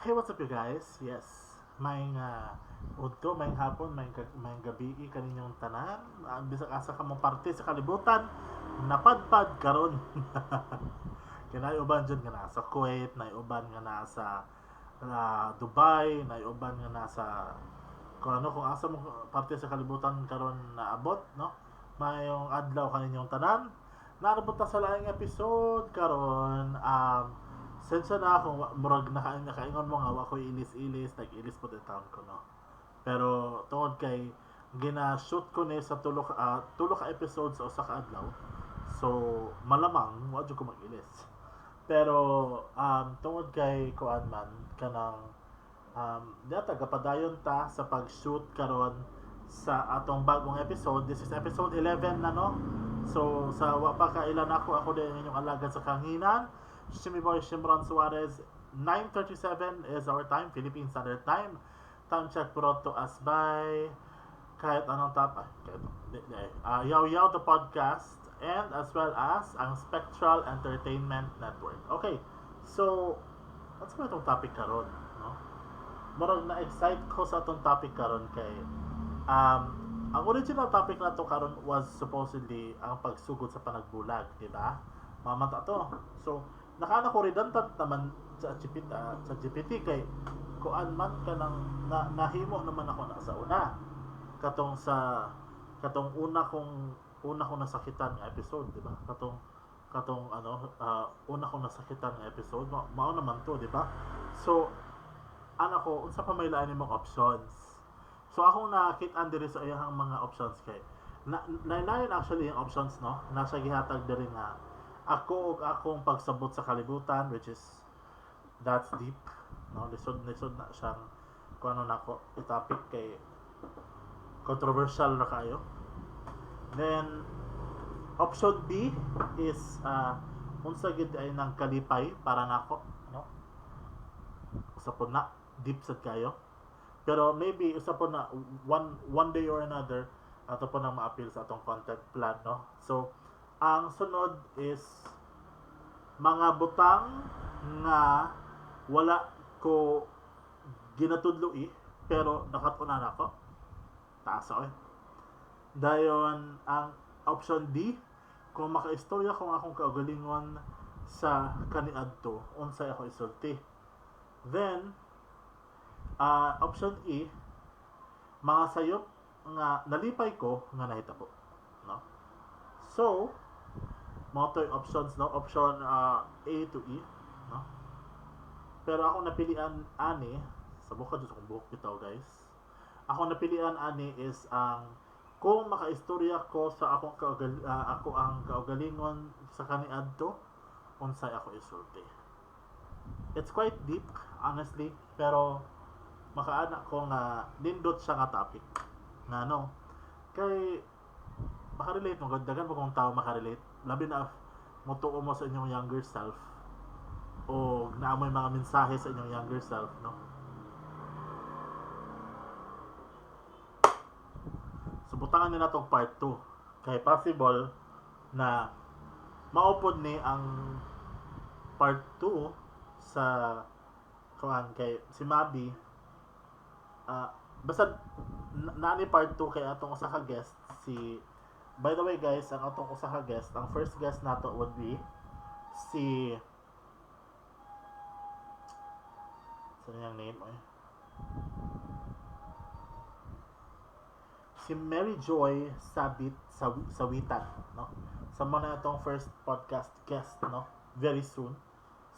Hey, what's up you guys? Yes, may udto, may hapon, may gabi kaninyong tanan. Bisag asa ka mong parte sa kalibutan, napadpad karon. Kinay uban dyan nga nasa Kuwait, nay uban nga nasa Dubai, nay uban nga nasa kung asa mo parte sa kalibutan karon naabot, no? Mayong adlaw kaninyong tanan. Naabot ta sa laing episode karon. Sensya na ako, murag nakaingon mo nga, ako ilis-ilis, nag-ilis po din taon ko, no? Pero, tungod kay, gina-shoot ko ni sa tulo ka episode sa usa ka adlaw. So, malamang, wadyo ko mag-ilis. Pero, tungod kay, kuan man, kanang, data, gapadayon ta sa pag-shoot karon sa atong bagong episode. This is episode 11 na, no? So, sa wapa ka ilan ako din inyong alagad sa kanginan. Shimmy Boy Shimron Suarez. 9:37 is our time, Philippine Standard Time. Time check brought to us by kahit anong Yaw Yaw the podcast and as well as ang Spectral Entertainment Network. Okay, so what's ba itong topic karon, no? Murag na-excite ko sa itong topic karon kay ang original topic na to karon was supposedly ang pagsugod sa panagbulag, di ba? Mamata to. So, nakaana ko redundant naman sa GPT kay kuan man ka nang nahimo naman ako na sa una. Katong una kong nasakitan nga episode, di ba? Una kong nasakitan nga episode, mao naman to, di ba? So, ko unsa pa may lain nimong options. So akong nakita diri sa iyang mga options kay na actually yung options, no, nasa gihatag diri nga ako ug akong pagsabot sa kalibutan, which is that's deep, no? Lisod na siyang kung ano nako topic kay controversial na kayo. Then option B is unsa gid ay nang kalipay para nako, no? Usa po na deep sad kayo. Pero maybe usa po na one day or another ato po nang ma-appeal sa atong content plan, no? So ang sunod is mga butang nga wala ko ginatudloi pero nakatuna na ako. Taas ako. Dayon ang option D, kung makaistorya kung akong kaugalingon sa kaniadto, unsay ako isulti. Then option E, mga sayop nga nalipay ko nga nahitabo, no? So, mga to yung options, no? Option A to E, no? Pero ako napilian ani, sa buka dito kung buhok bitaw, guys. Ako napilian ani is ang kung makaistorya ko sa ako ang kaugalingon sa kaniadto, unsay ako isulti. It's quite deep, honestly, pero makaana ko nga nindot siya nga topic nga, no, kay makarelate mo, dagan mo kung tao makarelate, labi na mutuo mo sa inyong younger self o naamoy mga mensahe sa inyong younger self, no? So butangan nila tong part 2 kay possible na maupod ni ang part 2 sa kuan kay si Mabi. Basta nani part 2 kay atong usa ka guest si, by the way guys, ang atong usa ka guest, ang first guest nato would be si saan yung name si Mary Joy Sawitan, no? Sa mga atong first podcast guest, no? Very soon.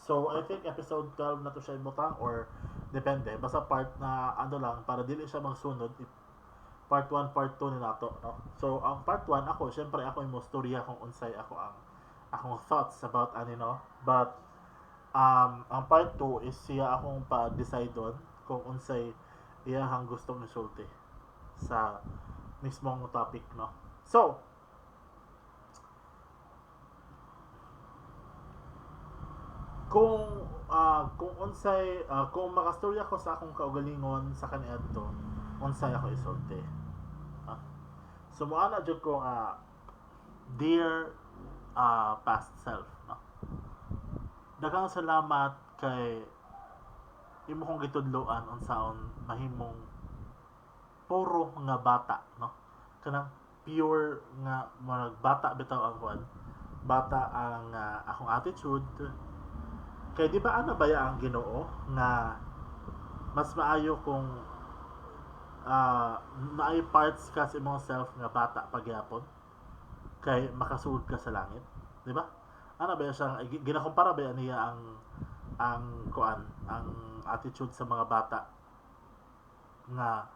So, I think episode 12 na to siya ibutang or depende. Basta part na ano lang, para dili siya magsunod. Part 1, part 2 ni nato, no? So, ang part 1, ako, syempre ako yung storya kung unsay ako ang akong thoughts about ano, no? But, ang part 2 is siya akong pa-decide doon kung unsay iyahang gustong isulti sa mismong topic, no? So, kung unsay kung makastorya ko sa akong kaugalingon sa kaniadto, unsay ako isulti. So moana jud ko dear past self, no? Daghang salamat kay imo kong gitudloan unsaon mahimong puro nga bata, no? Kanang pure nga marag bata bitaw ang kuan. Bata ang akong attitude. Kay di ba ana baya ang Ginoo nga mas maayo kung naay parts ka sa imong self nga bata pagyapon kay makasuod ka sa langit, di ba? Ana ba siya ginakumpara ba niya ang kuan ang attitude sa mga bata nga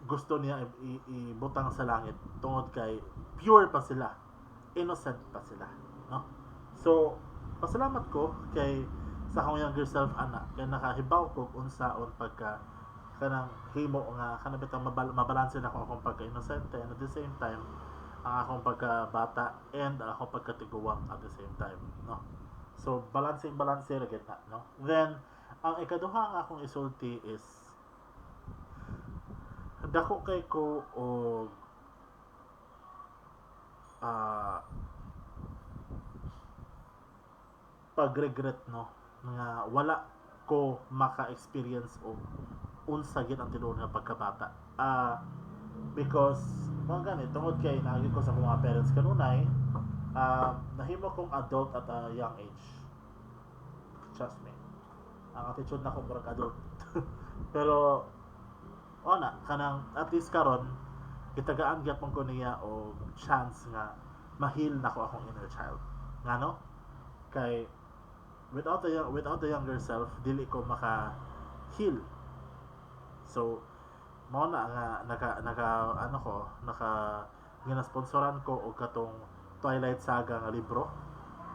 gusto niya ibutang sa langit tungod kay pure pa sila, innocent pa sila, no? So pasalamat ko kay sa akong younger self ana kay nakahibaw ko unsaon pagka kanang himo nga kanang bitang mabalanse na ko akong pagka inosente and at the same time ang akong pagka bata and ang akong pagkatiguwang at the same time, no? So balance ra gid na, no? Then ang ikaduha nga akong isulti is dako kay ko og pag-regret, no, nga wala ko maka-experience og unsa gid ang tinuod nga pagkabata. Because mo gani tungod kay naagi ko sa akong mga parents kanunay, nahimo kong adult at a young age. Trust me. Ang attitude na ko murag adult. Pero na kanang at least karon gitagaan gyapon ko niya og chance nga mahil nako akong inner child. Ngano? Kay without the younger self dili ko maka heal. So mao na nga naka ginasponsoran ko og katong Twilight Saga nga libro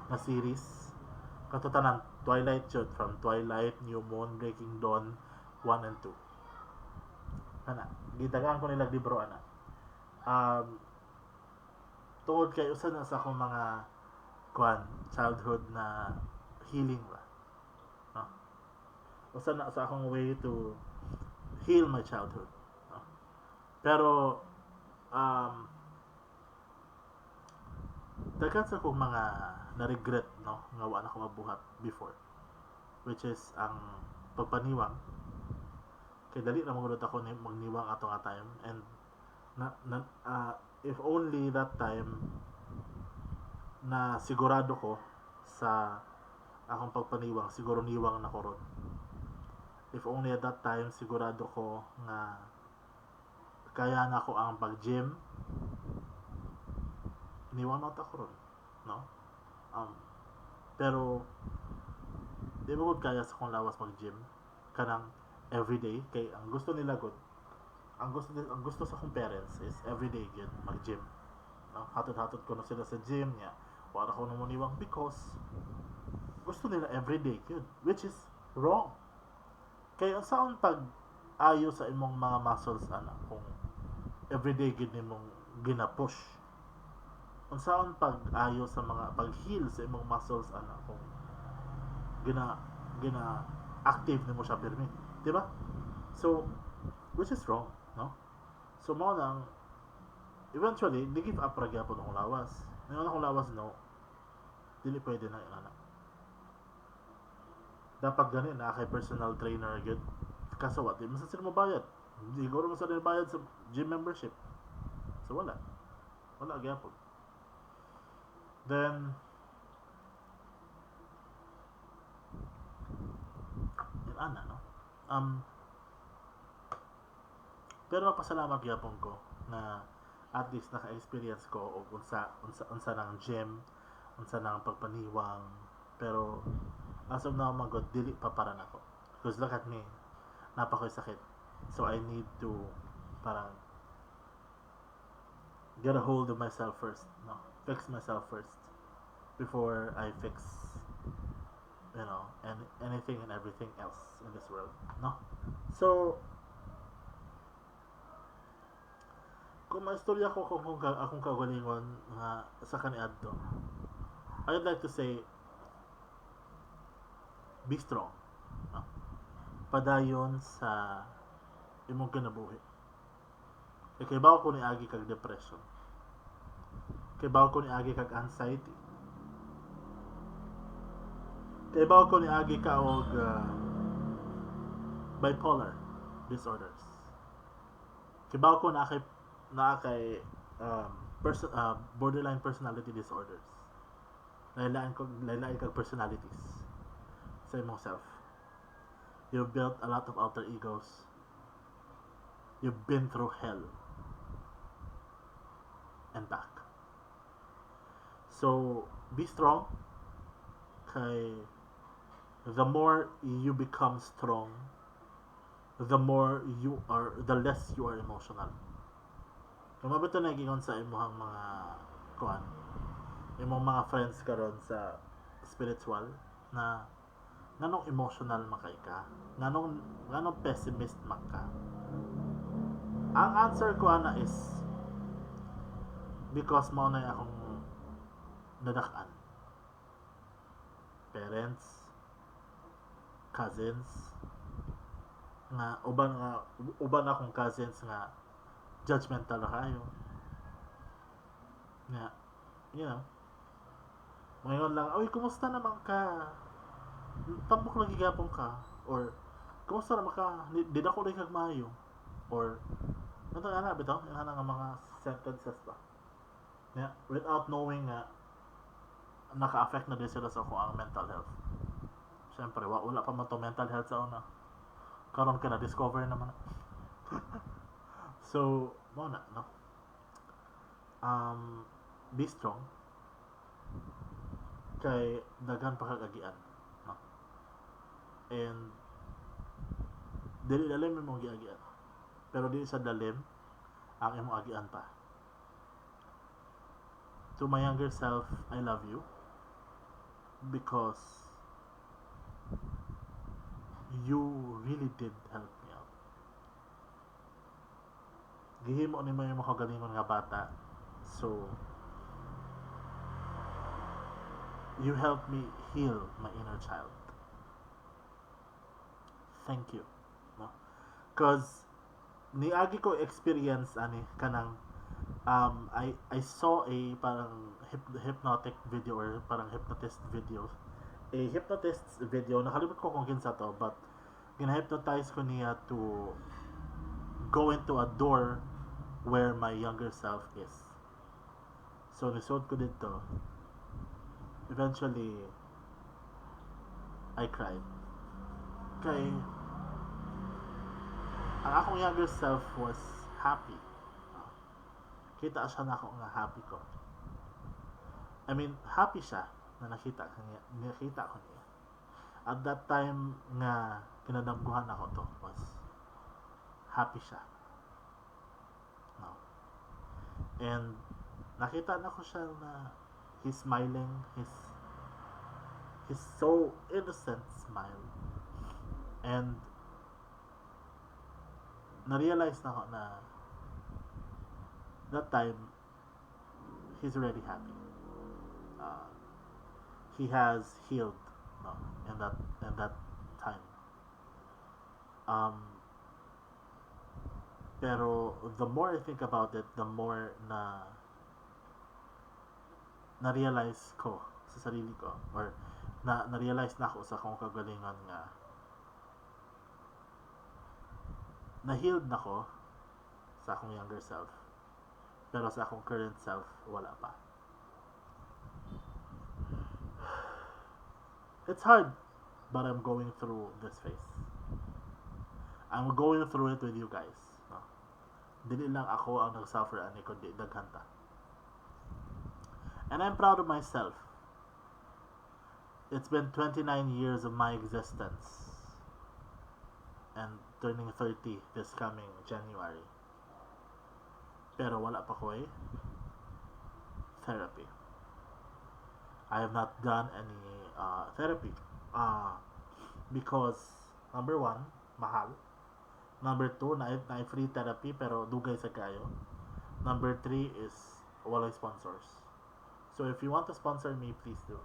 nga series. Katutanan Twilight jud, from Twilight, New Moon, Breaking Dawn 1 and 2. Ana, gidagaan ko nila libro ana. Tungod kay usa na sa akong mga childhood na healing ba. No? Usa na sa akong way to heal my childhood. No? Pero daghan sa akong mga na-regret, no, nga wala ko mabuhat before, which is ang pagpaniwang. Kay dali na magulot ako ni magniwang ato nga time, and if only that time na sigurado ko sa akong pagpaniwang, siguro niwang na ko ron. If only at that time sigurado ko nga kaya na ko ang pag-gym, niwang na ako ron, no? Pero di mo kaya sa kong lawas mag-gym kanang everyday kay ang gusto nila gud ang gusto sa akong parents is everyday gyud mag-gym, no? Hatod ko na sila sa gym niya wala ko na muniwang because gusto nila everyday gyud, which is wrong. Kay unsaon pag ayo sa imong mga muscles ana kung everyday gyud nimong gina-push? Unsaon pag ayo sa mga pag-heal sa imong muscles ana kung gina active nimo siya pirmi, di ba? So which is wrong, no? So mo nang eventually di give up ra gyapon akong lawas. Ngayon akong lawas, no, dili pwede na ana. Dapat gani na kay personal trainer gyud. Kaso what, di man sa sila mabayad. Siguro man sa nila bayad sa gym membership. So wala gyapon. Then yun ana, no? Pero pasalamat gyapon ko na at least naka-experience ko og unsa nang gym, unsa nang pagpaniwang. Pero as of now magod dili pa para nako. Because look at me, napakoy sakit. So I need to parang get a hold of myself first, no? Fix myself first before I fix, you know, anything and everything else in this world, no? So kung maistorya ko kung akong kagalingon nga sa kaniadto, I'd like to say be strong, no? Padayon sa imong kinabuhi. Kay bawo ko ni agi kag depression, kay bawo ko ni agi kag anxiety, kay bawo ko ni agi ka og bipolar disorders. Kibaw ko na kay um, borderline personality disorders. Lain kag personalities sa imong self. You've built a lot of alter egos. You've been through hell and back. So, be strong. Kay the more you become strong, the less you are emotional. Kung mabito na gingon sa imong mga kuan, imong mga friends karon sa spiritual na nganong emotional makay ka, nganong pessimist maka. Ang answer ko ana is because mao na akong nadak-an. Parents, cousins, uban akong cousins nga judgmental na kayo. Nga, you know, ngayon lang, oy, kumusta naman ka? Tambok lagi gapon ka? Or, kumusta naman ka? Di na ko rin kagmayo? Or, ano nga na, bitaw? Yan nga mga sentences ba? Yeah, without knowing nga, naka-affect na din sila sa ang mental health. Siyempre, wala pa man to mental health sa una. Karon ka na-discover naman. So, muna, no? Be strong. Kay daghan pa kagagian, no? And dili dalim imong giagian. Pero dili sa dalim ang imong agian pa. To my younger self, I love you because you really did help me out. Gihimo ni mo yung makagalingon nga bata. So, you helped me heal my inner child. Thank you. No? Because niagi ko experience ani kanang I saw a parang hypnotic video or parang hypnotist video. A hypnotist video, nakalimut ko kung kinsa to, but gina-hypnotize ko niya to go into a door where my younger self is. So, nisod ko dito. Eventually, I cried. Kay, ang akong younger self was happy. Kita siya na ako nga happy ko. I mean, happy siya na nakita ko niya. At that time nga kinadamguhan ako to was happy siya. No. And nakita na ko siya na he's smiling, he's so innocent smile. And na-realize na ko na that time he's already happy. He has healed, no, in that time. Pero the more I think about it, the more na-realize ko sa sarili ko, or na-realize na ako sa akong kagalingan nga na-healed na ko sa akong younger self, pero sa akong current self wala pa. It's hard, but I'm going through this phase. I'm going through it with you guys, no? Dili lang ako ang nag-suffer ani kundi daghan ta. And I'm proud of myself. It's been 29 years of my existence and turning 30 this coming January. Pero wala pa ko therapy. I have not done any therapy because number 1, mahal. Number 2, na free therapy pero dugay sa kayo. Number 3 is walay sponsors. So if you want to sponsor me, please do.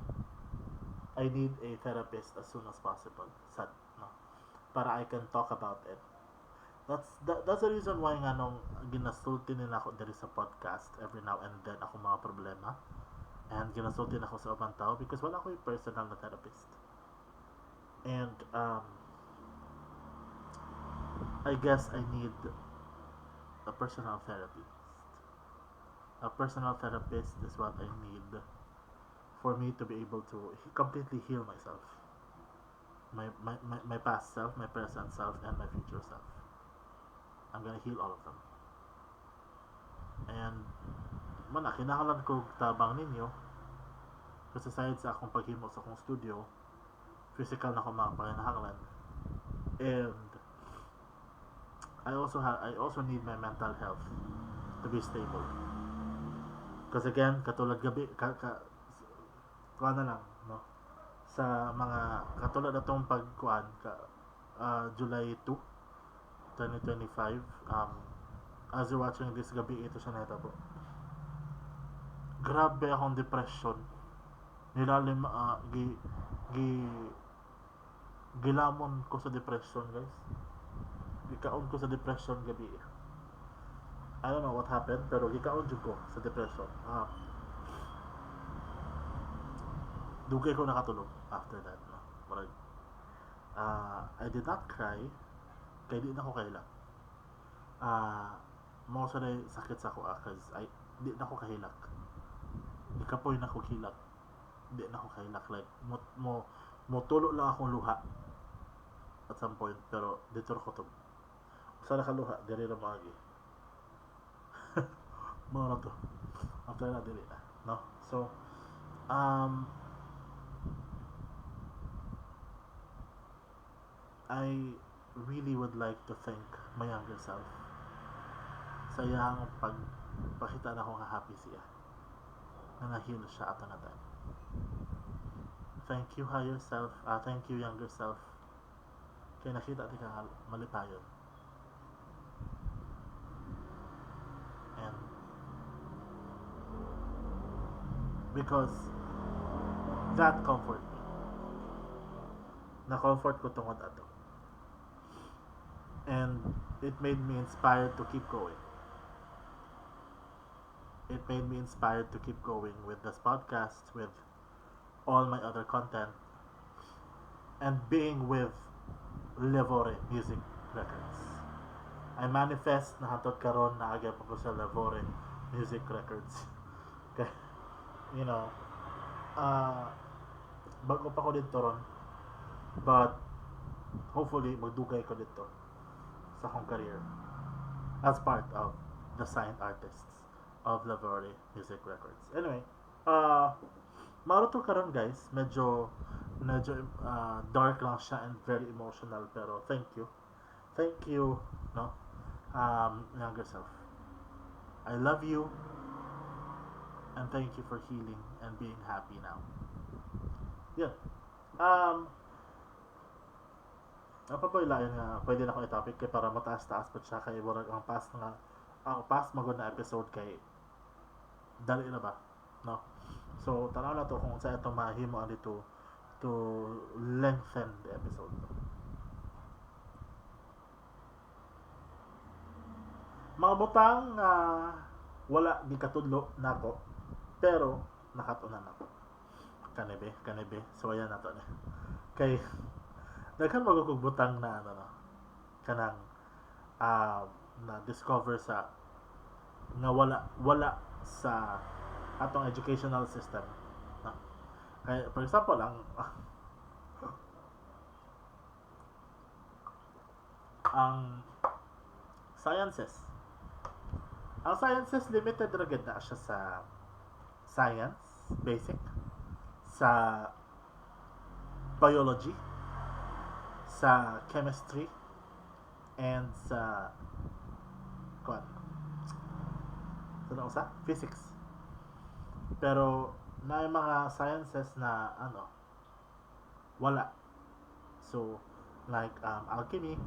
I need a therapist as soon as possible. Sad, no? Para I can talk about it. That's the reason why nga nung ginasulti nila ako diri sa podcast every now and then ako mga problema. And ginasulti na ako sa ubang tao because wala ko yung personal na therapist. And I guess I need a personal therapist. A personal therapist is what I need for me to be able to completely heal myself. My past self, my present self, and my future self. I'm gonna heal all of them. And mana, kinahanglan ko tabang ninyo kasi aside sa akong paghimo sa akong studio, physical na ko mga panginahanglan. And I also need my mental health to be stable. Because again, katulad gabi, kuha na lang, no? Sa mga, katulad na itong pagkuhan, July 2, 2025, as you're watching this gabi, ito siya neta po. Grabe akong depression. Nilalim, gilamon ko sa depression, guys. Gikaon ko sa depression gabi. I don't know what happened, pero gikaon jud ko sa depression. Dugay ko nakatulog after that. No? Marag, I did not cry, kaya di na ko kaila. Mo sa sakit sa ako cause di na ko kahilak. Ikapoy na ko hilak. Di na ko kahilak. Like, mo tulo lang akong luha at some point, pero dito ko to. Sa nakaluha, diri na maagi. Mga na to. After na, diri na. No? So, I really would like to thank my younger self sa iyang pagpakita na ko nga happy siya na nahil siya ato na time. Thank you higher self, thank you younger self kaya nakita di ka malipayon. And because that comfort me, na comfort ko tungod ato, and it made me inspired to keep going. It made me inspired to keep going with this podcast, with all my other content, and being with Levore Music Records. I manifest na hatod karon na agad pa ko sa Levore Music Records. Okay. You know, bago pa ko dito ron, but hopefully magdugay ko dito sa akong career as part of the signed artists of Levore Music Records. Anyway, maruto karon guys, medyo dark lang siya and very emotional, pero thank you, no, younger self, I love you and thank you for healing and being happy now. Yun. Apa po ilayan nga pwede na ko i-topic kay para mataas-taas pa siya kay murag ang past magod na episode kay dali na ba, no? So tanaw na to kung sa ito mahimo dito to lengthen the episode. Mga butang wala di katudlo nako pero nakatunan ako. Kanebe. So ayan nato ni. Kay daghan magugog butang na ano no. Kanang na discover sa nga wala sa atong educational system. No? Kaya for example ang sciences. Ang sciences limited ra gid na siya sa science, basic, sa biology, sa chemistry, and sa physics. Pero na yung mga sciences na wala. So like alchemy,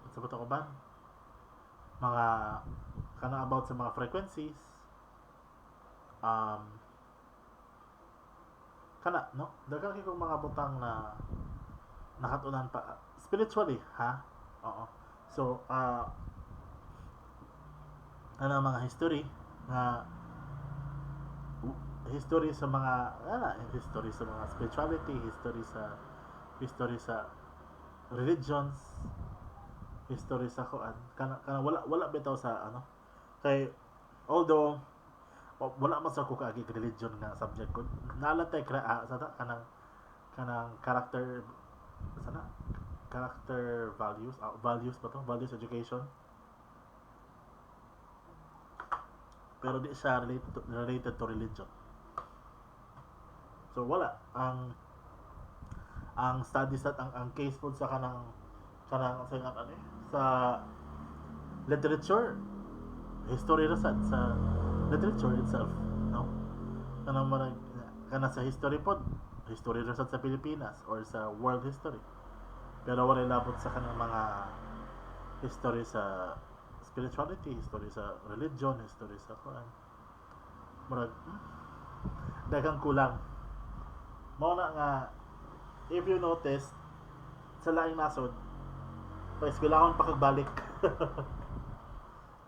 sa buto ko ba? Mga kana about sa mga frequencies, kana no daghang kay mga butang na nakatunan pa spiritually oo. So mga history sa mga history sa mga spirituality, history sa religions, history sa kuan, kana wala bitaw sa ano. Kay although wala man sa ko kaagi religion nga subject ko. Nalatay sa kanang character sana character values, values ba to? Values education. Pero di siya related to religion. So wala ang studies at ang case po sa kanang sa ano sa literature, history ra sa literature itself, no? Kanang marag kana sa history pod, history ra sa Pilipinas or sa world history. Pero wala labot sa kanang mga history sa spirituality, history sa religion, history sa kuan. Murag daghang kulang. Mao na nga if you notice sa laing nasod paeskwelahon pa kagbalik.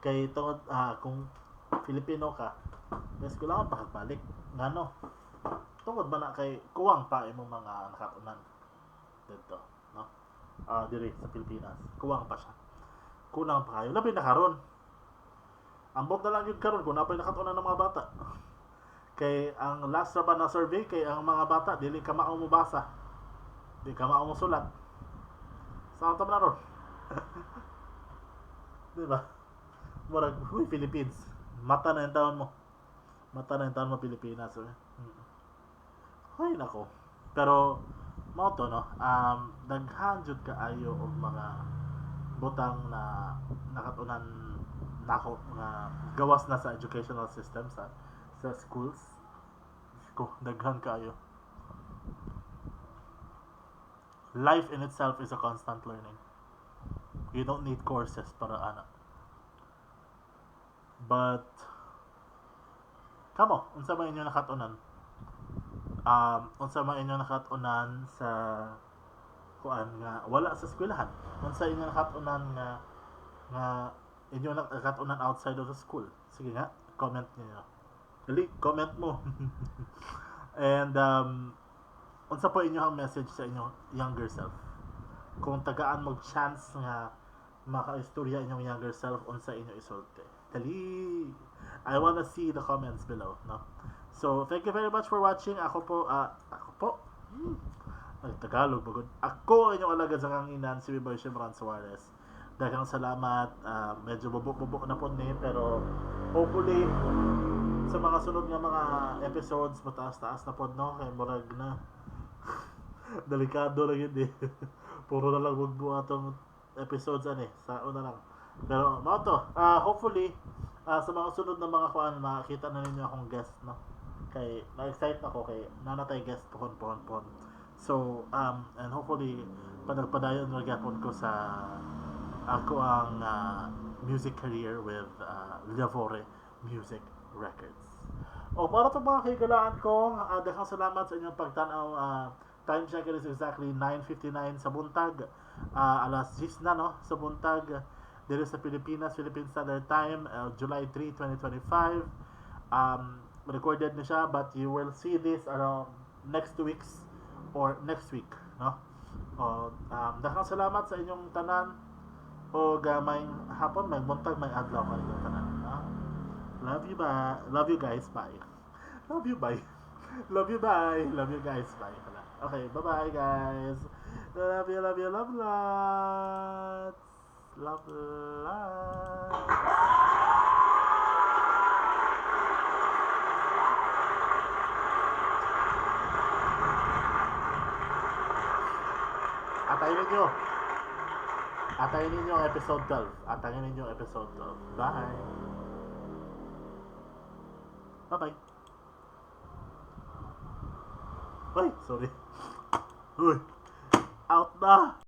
Kay tungod kung Filipino ka paeskwelahon pa kagbalik ngano tungod ba na kay kuwang pa imong mga nakatunan dito, no? Diri sa Pilipinas kuwang pa siya, kulang pa kayo labi na karon ambot na lang yun karon kung napay nakatunan ng mga bata. Kay ang last ra ba na survey kay ang mga bata dili ka mao mo basa, di ka mao mo sulat. Sa ato na ron. Di ba? Murag, huy, Philippines. Mata na yung taon mo. Mata na yung taon mo, Pilipinas. Huy, nako. Pero, mao to, no? Daghan jud kaayo og mga butang na nakatunan nako nga gawas na sa educational system sa schools. Ko, daghan kaayo. Life in itself is a constant learning. You don't need courses para ana. But kamo, unsa man inyo nakatunan? Unsa man inyo nakatunan sa kuan nga wala sa eskwelahan? Unsa inyo nakatunan nga inyo nakatunan outside of the school? Sige nga, comment niyo. Dali, comment mo. And unsa po inyong message sa inyong younger self? Kung tagaan mo chance nga makaistorya inyong younger self, unsa inyo isulti? Dali! I wanna see the comments below, no? So, thank you very much for watching. Ako po, Tagalog bagod. Ako inyong alagad sa kanginan, si Biboy Shimran Suarez. Daghang salamat. Medyo bubuk-bubuk na po ni, pero hopefully sa mga sunod nga mga episodes mataas-taas na pod, no? Kay murag na delikado lang yun eh. Puro na lang wag atong episodes sa una lang. Pero mao to. Hopefully sa mga sunod na mga kuan makita na ninyo akong guest, no? Kay na-excite ako kay nanatay guest pohon. So and hopefully padagpadayon ra gyapon ko sa ako ang music career with Lavore Music Records. O para to mga kaigalaan ko, daghang salamat sa inyong pagtanaw. Time check is exactly 9:59 sa buntag. Alas 10 na, no, sa buntag dito sa Pilipinas, Philippine Standard Time, July 3, 2025. Recorded na siya, but you will see this around next 2 weeks or next week, no? Daghang salamat sa inyong tanan o may hapon, may buntag, may adlaw ka inyong tanan, no? Love you guys, bye. Love you, bye. Love you, bye. Love you guys, bye. Okay, bye-bye guys. Love you, love lots. Love lots. Atayin ninyo ang episode 12. Atayin ninyo ang episode 12. Bye. Bye-bye. Uy, sorry. Uy, out na.